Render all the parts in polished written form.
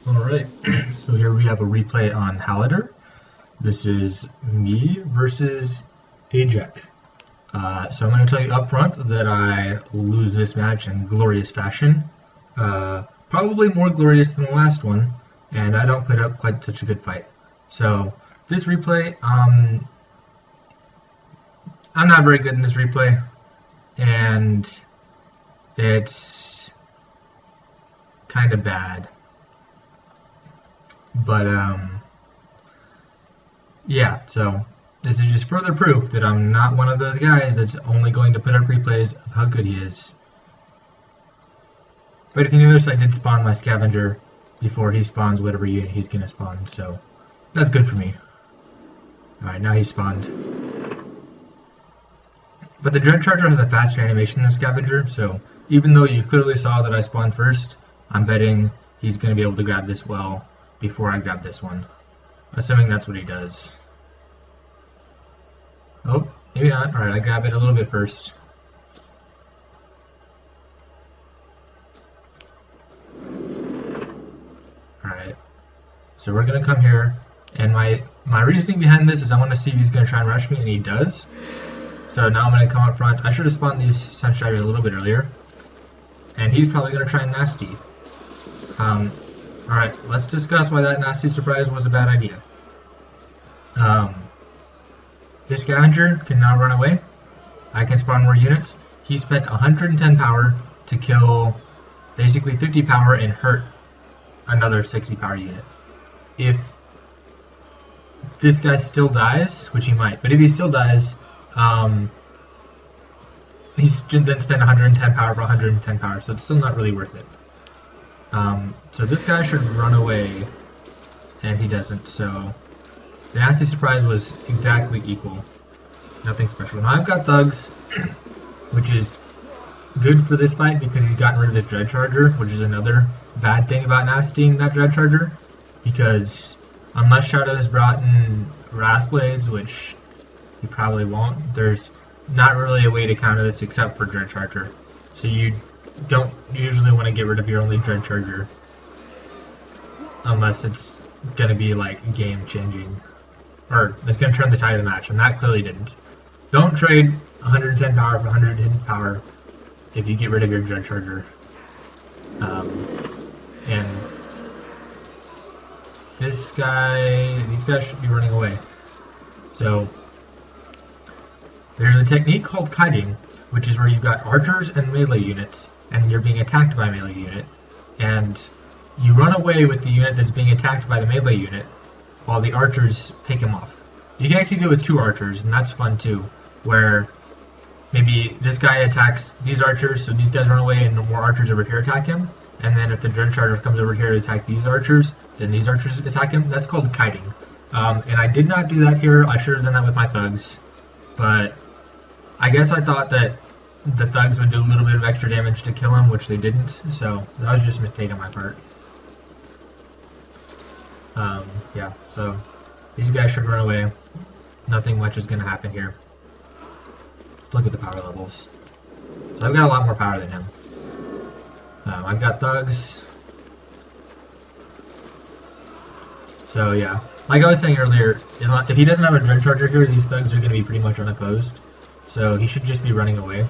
Alright, so here we have a replay on HALADUR. This is me versus ajjak. So I'm going to tell you up front that I lose this match in glorious fashion. Probably more glorious than the last one, and I don't put up quite such a good fight. So this replay, I'm not very good in this replay, and it's kind of bad. But, yeah, so this is just further proof that I'm not one of those guys that's only going to put up replays of how good he is. But if you notice, I did spawn my scavenger before he spawns whatever unit he's going to spawn, so that's good for me. Alright, now he's spawned. But the Dread Charger has a faster animation than the scavenger, so even though you clearly saw that I spawned first, I'm betting he's going to be able to grab this well before I grab this one. Assuming that's what he does. Oh, maybe not. Alright, I grab it a little bit first. Alright. So we're gonna come here, and my reasoning behind this is I want to see if he's gonna try and rush me, and he does. So now I'm gonna come up front. I should have spawned these Sunshiders a little bit earlier. And he's probably gonna try and nasty. Alright, let's discuss why that nasty surprise was a bad idea. This scavenger can now run away. I can spawn more units. He spent 110 power to kill basically 50 power and hurt another 60 power unit. If this guy still dies, which he might, but if he still dies, he's then spent 110 power for 110 power, so it's still not really worth it. So this guy should run away, and he doesn't, so the nasty surprise was exactly equal. Nothing special. Now I've got thugs, which is good for this fight because he's gotten rid of his Dread Charger, which is another bad thing about nastying that Dread Charger, because unless Shadow has brought in Wrath Blades, which he probably won't, there's not really a way to counter this except for Dread Charger. So you don't usually want to get rid of your only Dread Charger unless it's going to be like game changing, or it's going to turn the tide of the match, and that clearly didn't. Don't trade 110 power for 110 power if you get rid of your Dread Charger. And these guys should be running away. So there's a technique called kiting, which is where you've got archers and melee units, and you're being attacked by a melee unit, and you run away with the unit that's being attacked by the melee unit while the archers pick him off. You can actually do it with two archers, and that's fun too, where maybe this guy attacks these archers, so these guys run away and more archers over here attack him, and then if the Dread Charger comes over here to attack these archers, then these archers attack him. That's called kiting. And I did not do that here. I should have done that with my thugs, but I guess I thought that the thugs would do a little bit of extra damage to kill him, which they didn't, so that was just a mistake on my part. Yeah, so these guys should run away. Nothing much is going to happen here. Let's look at the power levels. So I've got a lot more power than him. I've got thugs. So yeah, like I was saying earlier, if he doesn't have a Dread Charger here, these thugs are going to be pretty much unopposed. So he should just be running away.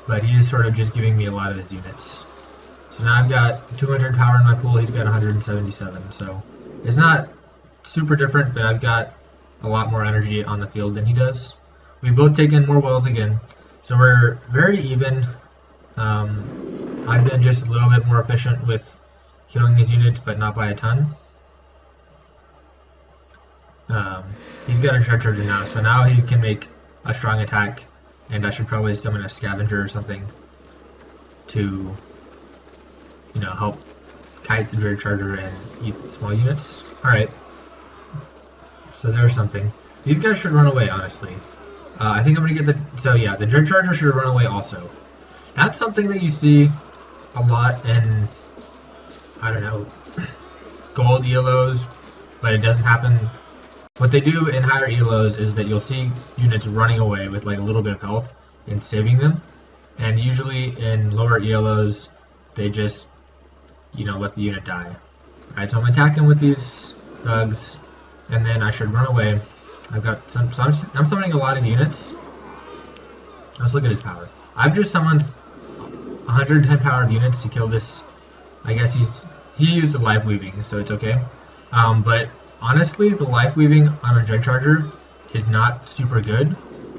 But he is sort of just giving me a lot of his units. So now I've got 200 power in my pool, he's got 177. So it's not super different, but I've got a lot more energy on the field than he does. We've both taken more wells again. So we're very even. I've been just a little bit more efficient with killing these units, but not by a ton. He's got a Dread Charger now, so now he can make a strong attack, and I should probably summon a scavenger or something to, you know, help kite the Dread Charger and eat small units. Alright, so there's something. These guys should run away, honestly. I think I'm going to get the... So yeah, the Dread Charger should run away also. That's something that you see a lot in, I don't know, gold ELOs, but it doesn't happen. What they do in higher ELOs is that you'll see units running away with like a little bit of health and saving them. And usually in lower ELOs, they just let the unit die. Alright, so I'm attacking with these thugs, and then I should run away. I've got some, so I'm summoning a lot of units. Let's look at his power. I've just summoned 110 power of units to kill this. I guess he used the life weaving, so it's okay. But honestly, the life weaving on a dread charger is not super good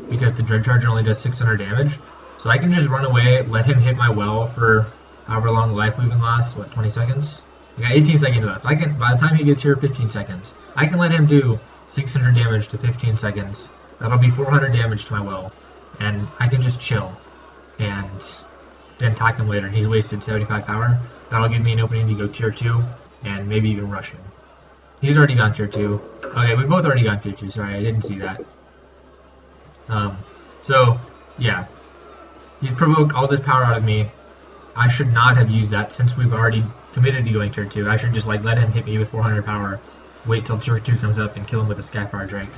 because the dread charger only does 600 damage. So I can just run away, let him hit my well for however long the life weaving lasts. What, 20 seconds? I got 18 seconds left. By the time he gets here, 15 seconds. I can let him do 600 damage to 15 seconds. That'll be 400 damage to my well, and I can just chill and then attack him later. He's wasted 75 power. That'll give me an opening to go tier 2 and maybe even rush him. He's already gone tier 2. Okay, we both already gone tier 2. Sorry, I didn't see that. So, yeah. He's provoked all this power out of me. I should not have used that since we've already committed to going tier 2. I should just let him hit me with 400 power, wait till tier 2 comes up, and kill him with a Skyfire Drake.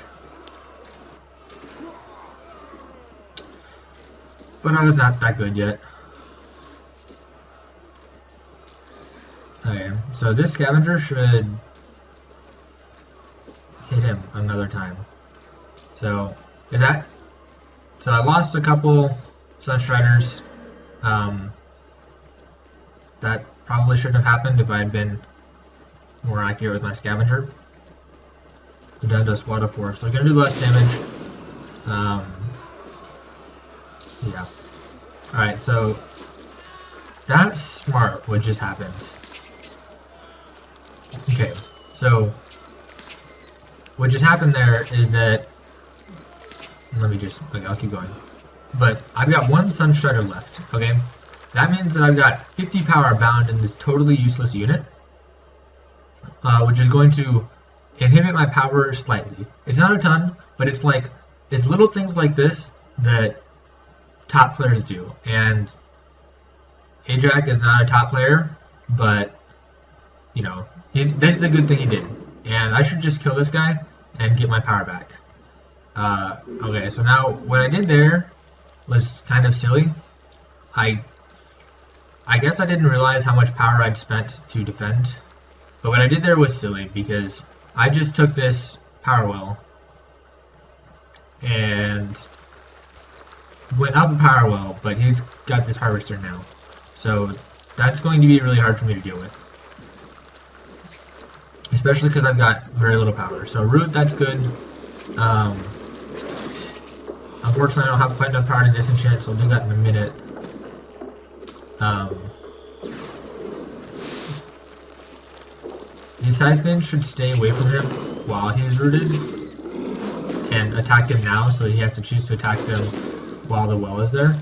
But I was not that good yet. Okay, so this scavenger should hit him another time. So I lost a couple Sunstriders. That probably shouldn't have happened if I had been more accurate with my scavenger. We're down to a Battleforge, so we're gonna do less damage. Yeah. Alright, so that's smart what just happened. Okay, so what just happened there is that, okay, I'll keep going. But I've got one Sunstrider left, okay? That means that I've got 50 power bound in this totally useless unit, which is going to inhibit my power slightly. It's not a ton, but it's little things like this that top players do. And Ajjak is not a top player, but this is a good thing he did. And I should just kill this guy and get my power back. Okay, so now what I did there was kind of silly. I guess I didn't realize how much power I'd spent to defend. But what I did there was silly because I just took this power well and went up a power well, but he's got this harvester now. So that's going to be really hard for me to deal with. Especially because I've got very little power. So root, that's good. Unfortunately, I don't have quite enough power to disenchant, so I'll do that in a minute. The Scytheman should stay away from him while he's rooted and attack him now, so he has to choose to attack them while the well is there.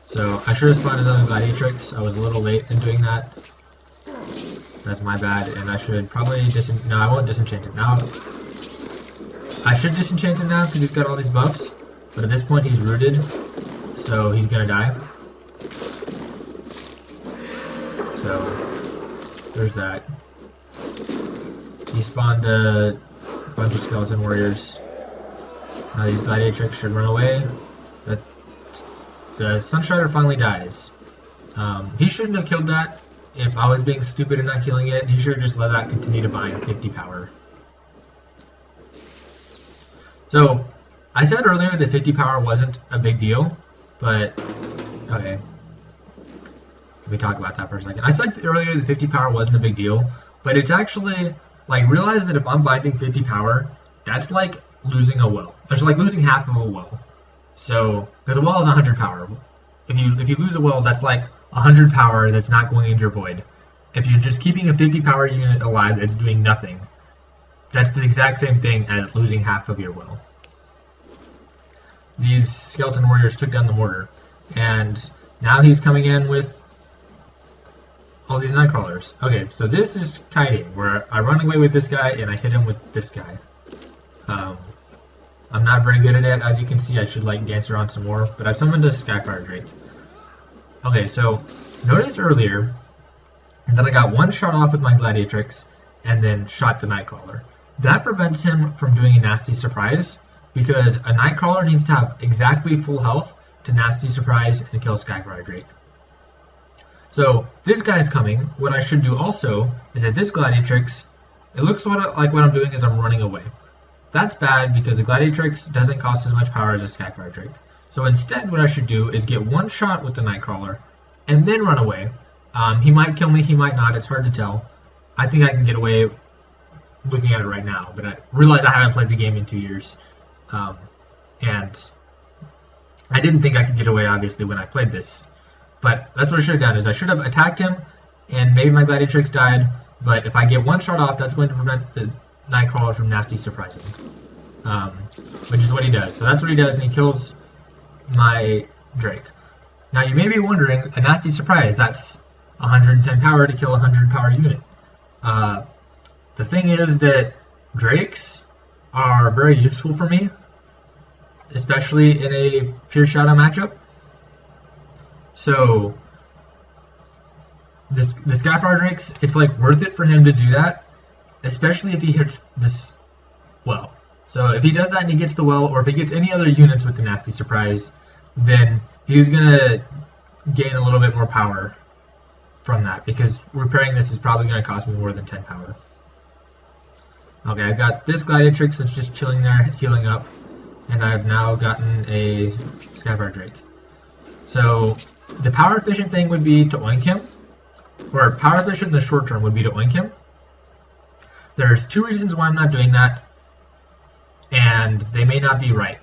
So I should have spawned another Gladiatrix. I was a little late in doing that. That's my bad, and I should probably no, I won't disenchant it now. I should disenchant him now because he's got all these buffs, but at this point he's rooted, so he's gonna die. So there's that. He spawned a bunch of skeleton warriors. Now these Gladiatrix should run away. The Sunstrider finally dies. He shouldn't have killed that. If I was being stupid and not killing it, he should have just let that continue to bind 50 power. So, I said earlier that 50 power wasn't a big deal, but, okay. Let me talk about that for a second. I said earlier that 50 power wasn't a big deal, but it's actually, realize that if I'm binding 50 power, that's like losing a well. It's like losing half of a well. So, because a well is 100 power. If you lose a well, that's like 100 power that's not going into your void. If you're just keeping a 50 power unit alive that's doing nothing, that's the exact same thing as losing half of your well. These skeleton warriors took down the mortar, and now he's coming in with all these nightcrawlers. Okay, so this is kiting, where I run away with this guy and I hit him with this guy. I'm not very good at it, as you can see. I should dance around some more, but I've summoned a Skyfire Drake. Okay, so notice earlier that I got one shot off with my Gladiatrix and then shot the Nightcrawler. That prevents him from doing a nasty surprise because a Nightcrawler needs to have exactly full health to nasty surprise and kill Skyfire Drake. So this guy's coming. What I should do also is that this Gladiatrix, it looks sort of like what I'm doing is I'm running away. That's bad because the Gladiatrix doesn't cost as much power as a Skyfire Drake. So instead what I should do is get one shot with the Nightcrawler and then run away. He might kill me, he might not, it's hard to tell. I think I can get away looking at it right now, but I realize I haven't played the game in 2 years. And I didn't think I could get away, obviously, when I played this. But that's what I should have done, is I should have attacked him, and maybe my Gladiatrix died, but if I get one shot off, that's going to prevent the Nightcrawler from nasty surprising. Which is what he does. So that's what he does, and he kills my Drake. Now you may be wondering, a nasty surprise, that's 110 power to kill a 100 power unit. The thing is that Drakes are very useful for me, especially in a pure shadow matchup. So the Skyfire Drakes, it's like worth it for him to do that, especially if he hits this well. So if he does that and he gets the well, or if he gets any other units with the nasty surprise, then he's gonna gain a little bit more power from that, because repairing this is probably gonna cost me more than 10 power. Okay, I've got this Gladiatrix that's just chilling there, healing up, and I've now gotten a Skyfire Drake. So the power efficient thing would be to oink him, or power efficient in the short term would be to oink him. There's two reasons why I'm not doing that, and they may not be right.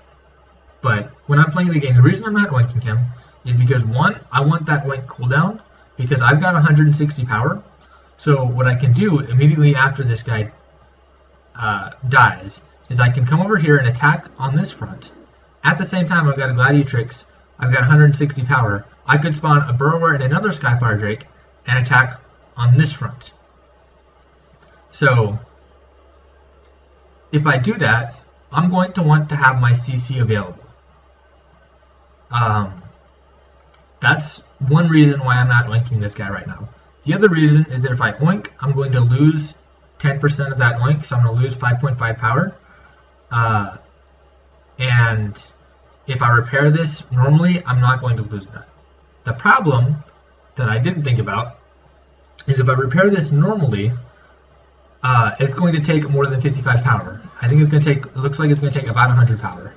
But when I'm playing the game, the reason I'm not oinking him is because, one, I want that oink cooldown, because I've got 160 power. So what I can do immediately after this guy dies is I can come over here and attack on this front. At the same time, I've got a Gladiatrix, I've got 160 power. I could spawn a Burrower and another Skyfire Drake and attack on this front. So if I do that, I'm going to want to have my CC available. That's one reason why I'm not oinking this guy right now. The other reason is that if I oink, I'm going to lose 10% of that oink, so I'm going to lose 5.5 power. And if I repair this normally, I'm not going to lose that. The problem that I didn't think about is if I repair this normally, it's going to take more than 55 power. I think it's going to take, it looks like it's going to take about 100 power.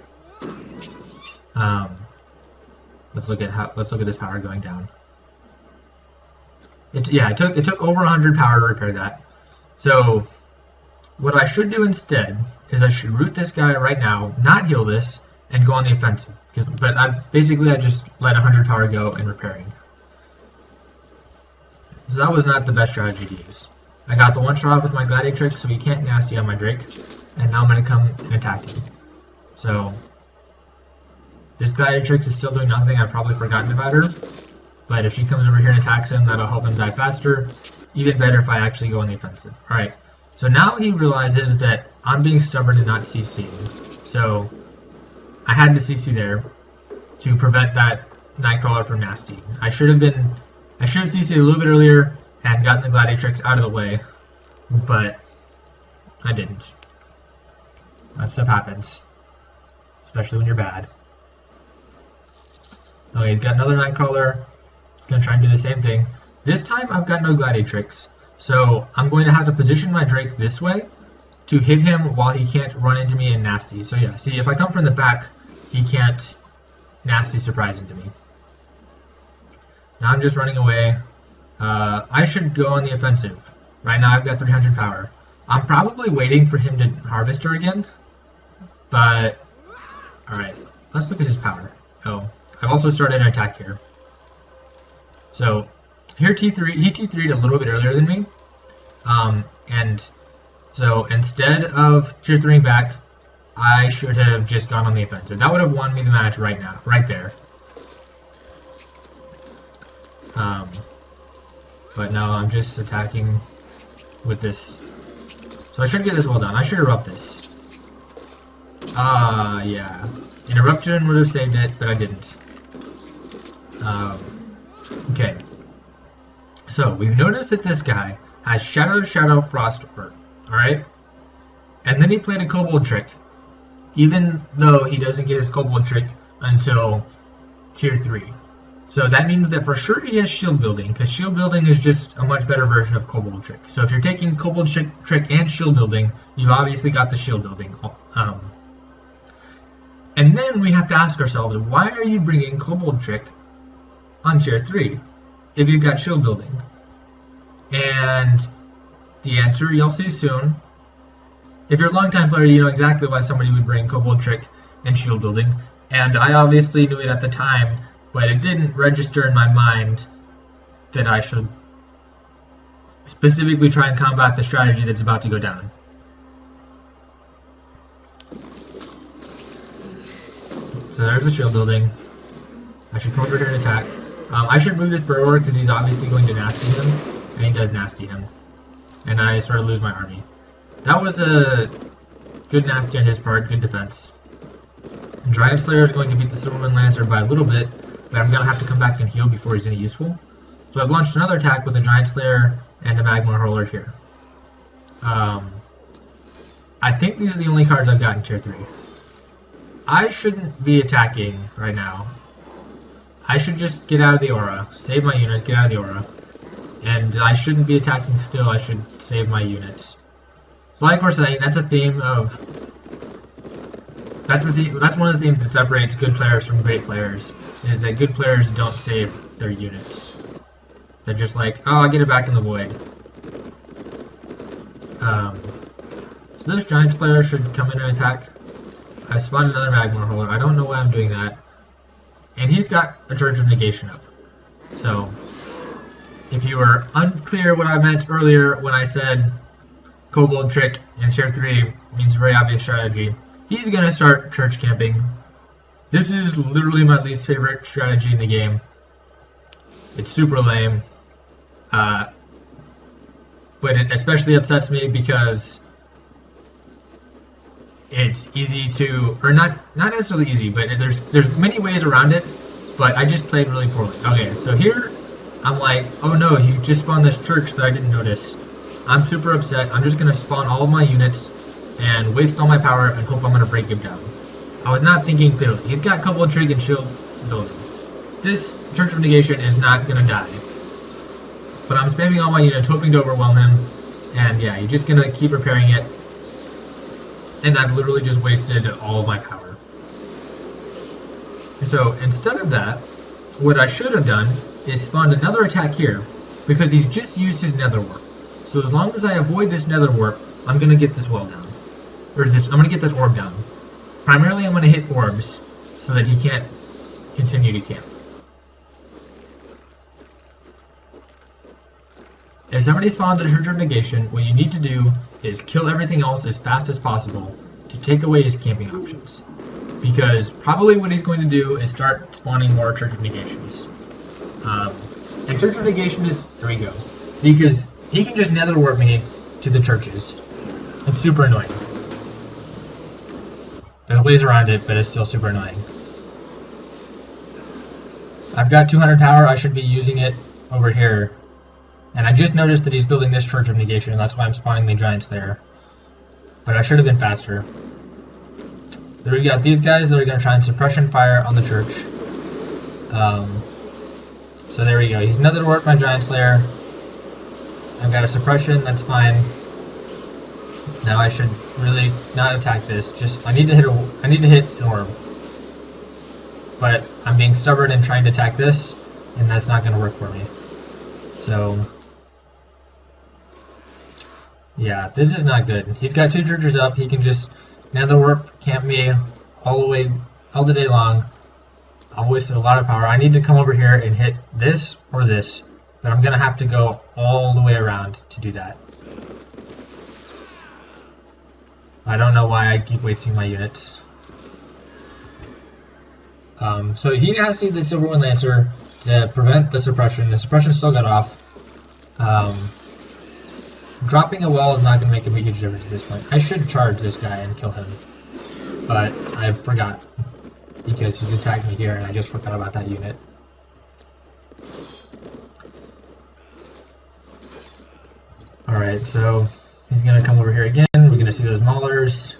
Let's look at this power going down. It took over 100 power to repair that. So what I should do instead is I should root this guy right now, not heal this, and go on the offensive. But I just let 100 power go in repairing. So that was not the best strategy to use. I got the one shot off with my Gladiatrix, so he can't nasty on my Drake, and now I'm going to come and attack him. So this Gladiatrix is still doing nothing. I've probably forgotten about her, but if she comes over here and attacks him, that'll help him die faster. Even better if I actually go on the offensive. Alright, so now he realizes that I'm being stubborn and not CCing. So I had to CC there to prevent that Nightcrawler from nasty. I should have CC'd a little bit earlier and gotten the Gladiatrix out of the way, but I didn't. That stuff happens, especially when you're bad. Okay, he's got another Nightcrawler. He's going to try and do the same thing. This time I've got no Gladiatrix, so I'm going to have to position my Drake this way to hit him while he can't run into me and nasty. So yeah, see, if I come from the back, he can't nasty surprise into me. Now I'm just running away. I should go on the offensive. Right now I've got 300 power. I'm probably waiting for him to harvest her again, but alright, let's look at his power. Oh, I've also started an attack here. So here he T3'd a little bit earlier than me, and so instead of tier 3ing back, I should have just gone on the offensive. That would have won me the match right now, right there. But no, I'm just attacking with this. So I should get this well done. I should erupt this. Yeah. An eruption would have saved it, but I didn't. Okay. So we've noticed that this guy has Shadow, Frost Orb. Alright? And then he played a Kobold trick. Even though he doesn't get his Kobold trick until tier 3. So that means that for sure he has shield building, because shield building is just a much better version of kobold trick. So if you're taking kobold trick and shield building, you've obviously got the shield building. And then we have to ask ourselves, why are you bringing kobold trick on tier 3 if you've got shield building? And the answer you'll see soon. If you're a longtime player, you know exactly why somebody would bring kobold trick and shield building. And I obviously knew it at the time, but it didn't register in my mind that I should specifically try and combat the strategy that's about to go down. So there's the shield building. I should come over here and attack. I should move this burrower because he's obviously going to nasty him, and he does nasty him. And I sort of lose my army. That was a good nasty on his part, good defense. And Giant Slayer is going to beat the Silverwind Lancer by a little bit, but I'm going to have to come back and heal before he's any useful. So I've launched another attack with a Giant Slayer and a Magma Hurler here. I think these are the only cards I've got in tier 3. I shouldn't be attacking right now. I should just get out of the aura, save my units, get out of the aura. And I shouldn't be attacking still, I should save my units. So like we're saying, that's a theme of... That's one of the themes that separates good players from great players, is that good players don't save their units. They're just like, oh, I'll get it back in the void. So this Giant Slayer should come in and attack. I spawned another Magma Hurler. I don't know why I'm doing that. And he's got a Church of Negation up. So, if you were unclear what I meant earlier when I said Kobold Trick in tier 3 means very obvious strategy, he's going to start church camping. This is literally my least favorite strategy in the game. It's super lame. But it especially upsets me because it's easy to, or not necessarily easy, but there's many ways around it, but I just played really poorly. Okay, so here I'm like, oh no, you just spawned this church that I didn't notice. I'm super upset. I'm just going to spawn all of my units and waste all my power and hope I'm going to break him down. I was not thinking clearly. He's got Kobold Trig and Shield building. This Church of Negation is not going to die. But I'm spamming all my units, hoping to overwhelm him. And yeah, you're just going to keep repairing it. And I've literally just wasted all of my power. So instead of that, what I should have done is spawned another attack here, because he's just used his nether warp. So as long as I avoid this nether warp, I'm going to get this well down. I'm going to get this orb down. Primarily I'm going to hit orbs, so that he can't continue to camp. If somebody spawns a Church of Negation, what you need to do is kill everything else as fast as possible to take away his camping options. Because probably what he's going to do is start spawning more Church of Negations. And Church of Negation is, there we go. Because he can just nether warp me to the churches. It's super annoying. There's ways around it, but it's still super annoying. I've got 200 power, I should be using it over here. And I just noticed that he's building this Church of Negation, and that's why I'm spawning the Giants there. But I should have been faster. There we got these guys that are going to try and suppression fire on the church. So there we go. He's nether warped my Giant Slayer. I've got a suppression, that's fine. Now I should really not attack this. Just I need to hit an orb. But I'm being stubborn and trying to attack this, and that's not going to work for me. So yeah, this is not good. He's got 2 churches up. He can just nether warp camp me all the day long. I've wasted a lot of power. I need to come over here and hit this or this, but I'm gonna have to go all the way around to do that. I don't know why I keep wasting my units. So he has to use the Silverwind Lancer to prevent the suppression. The suppression still got off. Dropping a wall is not going to make a huge difference at this point. I should charge this guy and kill him, but I forgot because he's attacked me here and I just forgot about that unit. Alright, so he's going to come over here again. We're going to see those Maulers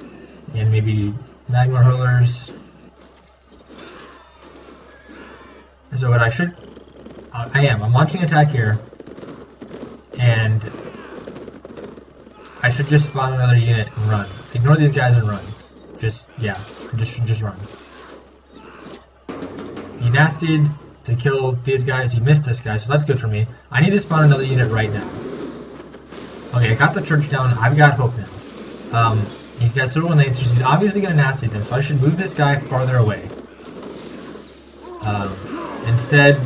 and maybe Magma Hurlers. So what I should... I'm launching attack here. And I should just spawn another unit and run. Ignore these guys and run. Just run. He nastied to kill these guys. He missed this guy, so that's good for me. I need to spawn another unit right now. Okay, I got the church down. I've got hope now. He's got several lancers. He's obviously going to nasty them, so I should move this guy farther away. Instead,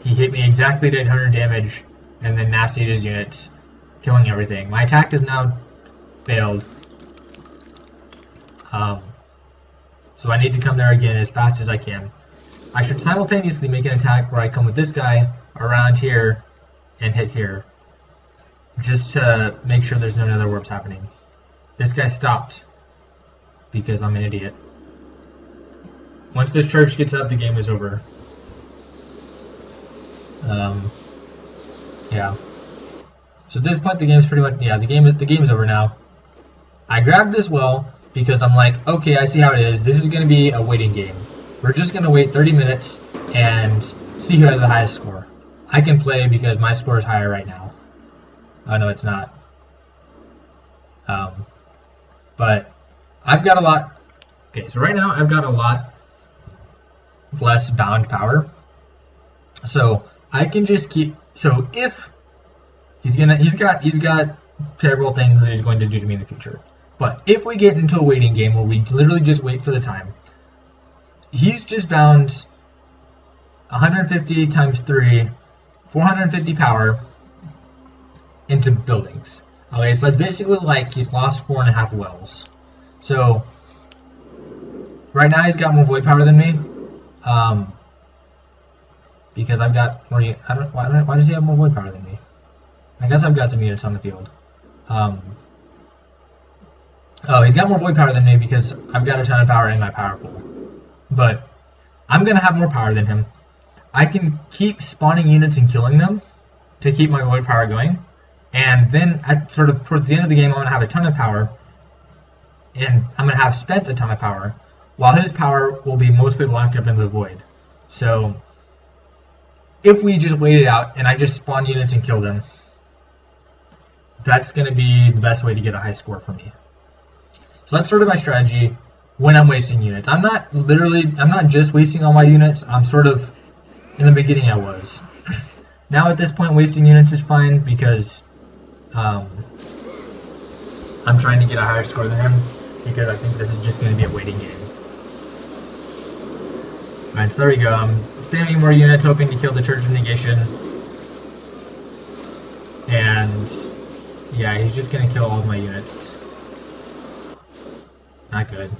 he hit me exactly at 800 damage, and then nastied his units, killing everything. My attack has now failed. So I need to come there again as fast as I can. I should simultaneously make an attack where I come with this guy around here and hit here, just to make sure there's no nether warps happening. This guy stopped because I'm an idiot. Once this church gets up, the game is over. Yeah. So at this point, the game's pretty much, yeah, the game's over now. I grabbed this well because I'm like, okay, I see how it is. This is going to be a waiting game. We're just going to wait 30 minutes and see who has the highest score. I can play because my score is higher right now. Oh, no, it's not. But I've got a lot. Okay, so right now I've got a lot less bound power. So I can just keep. So if he's got terrible things that he's going to do to me in the future. But if we get into a waiting game where we literally just wait for the time, he's just bound 150 times 3, 450 power into buildings. Okay, so that's basically like he's lost 4.5 wells. So right now he's got more void power than me. Because I've got more. Why does he have more void power than me? I guess I've got some units on the field. Oh, he's got more void power than me because I've got a ton of power in my power pool. But I'm gonna have more power than him. I can keep spawning units and killing them to keep my void power going, and then at sort of towards the end of the game, I'm gonna have a ton of power, and I'm gonna have spent a ton of power, while his power will be mostly locked up in the void. So if we just wait it out and I just spawn units and kill them, that's going to be the best way to get a high score for me. So that's sort of my strategy when I'm wasting units. I'm not just wasting all my units. I'm sort of, in the beginning I was. Now at this point wasting units is fine because I'm trying to get a higher score than him, because I think this is just going to be a waiting game. Alright, so there we go. I'm spamming more units, hoping to kill the Church of Negation. And yeah, he's just going to kill all of my units. Not good.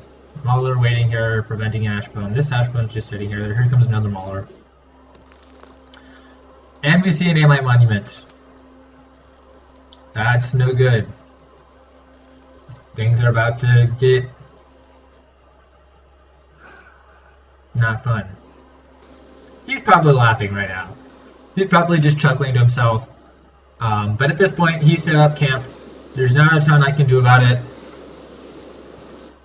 Mauler waiting here, preventing an Ashbone. This Ashbone's just sitting here. Here comes another Mauler. And we see an Amite Monument. That's no good. Things are about to get not fun. He's probably laughing right now. He's probably just chuckling to himself. But at this point, he set up camp. There's not a ton I can do about it,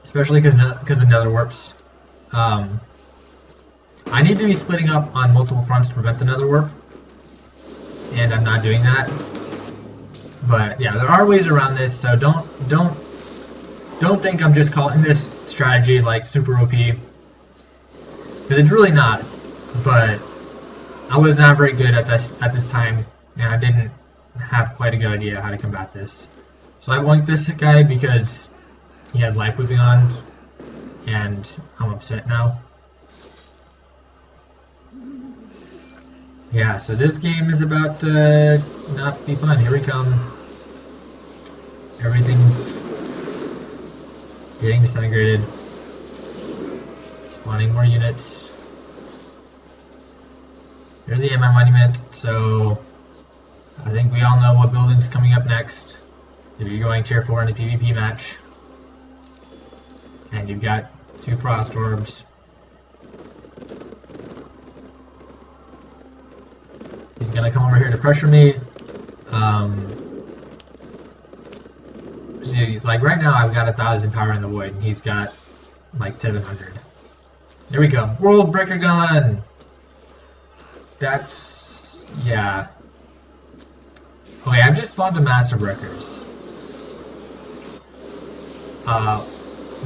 especially because of nether warps. I need to be splitting up on multiple fronts to prevent the nether warp, and I'm not doing that. But yeah, there are ways around this, so don't think I'm just calling this strategy like super OP, because it's really not. But I was not very good at this time, and I didn't have quite a good idea how to combat this. So I won this guy because he had life moving on, and I'm upset now. Yeah, so this game is about to not be fun. Here we come. Everything's getting disintegrated. Spawning more units. There's the Amite Monument, so I think we all know what building's coming up next. If you're going tier 4 in a PvP match. And you've got 2 Frost Orbs. He's gonna come over here to pressure me. See, like right now I've got 1,000 power in the void, and he's got like 700. There we go. World Breaker Gun! That's... yeah. Okay, I've just spawned a massive wreckers.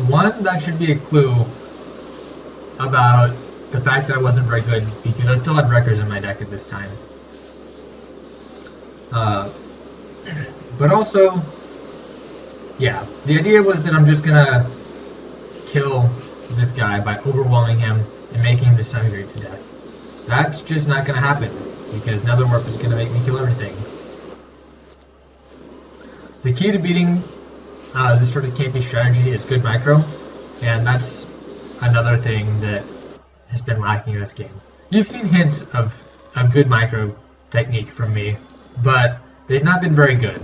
One, that should be a clue about the fact that I wasn't very good, because I still had wreckers in my deck at this time. But also, yeah, the idea was that I'm just gonna kill this guy by overwhelming him and making him disintegrate to death. That's just not gonna happen, because Nether Warp is gonna make me kill everything. The key to beating this sort of campy strategy is good micro, and that's another thing that has been lacking in this game. You've seen hints of a good micro technique from me, but they've not been very good.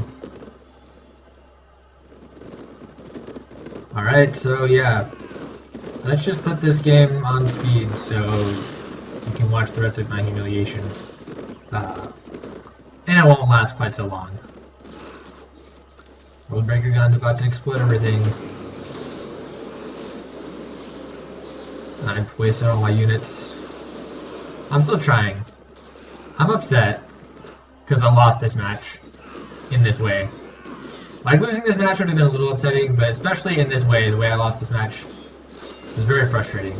Alright, so yeah, let's just put this game on speed so you can watch the rest of my humiliation. And it won't last quite so long. Worldbreaker Gun's about to explode everything. I've wasted all my units. I'm still trying. I'm upset because I lost this match in this way. Like, losing this match would have been a little upsetting, but especially in this way, the way I lost this match was very frustrating.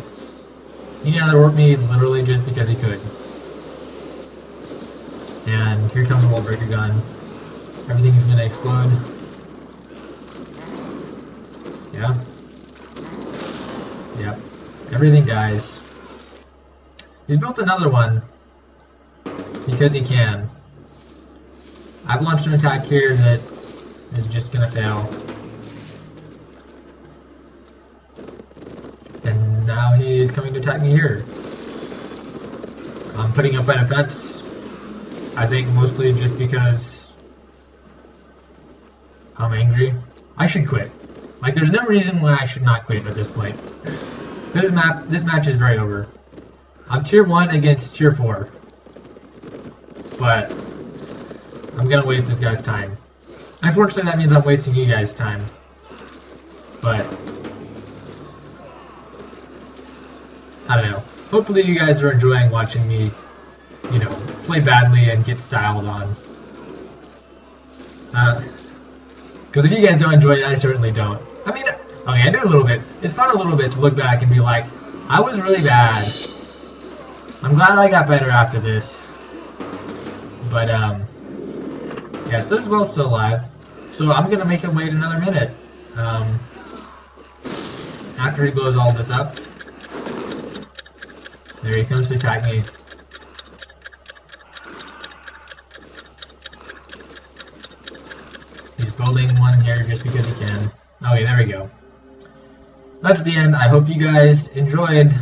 He Nether Warped me literally just because he could. And here comes the Worldbreaker Gun. Everything is going to explode. Yeah. Yep. Everything dies. He's built another one because he can. I've launched an attack here that is just gonna fail. And now he's coming to attack me here. I'm putting up my defense. I think mostly just because I'm angry. I should quit. Like, there's no reason why I should not quit at this point. This match is very over. I'm tier 1 against tier 4. But I'm gonna waste this guy's time. Unfortunately, that means I'm wasting you guys' time. But I don't know. Hopefully you guys are enjoying watching me, you know, play badly and get styled on. Because if you guys don't enjoy it, I certainly don't. I mean, okay, I do a little bit. It's fun a little bit to look back and be like, I was really bad. I'm glad I got better after this. But, yeah, so this well's still alive. So I'm going to make him wait another minute. After he blows all this up. There he comes to attack me. He's building one here just because he can. Okay, there we go. That's the end. I hope you guys enjoyed.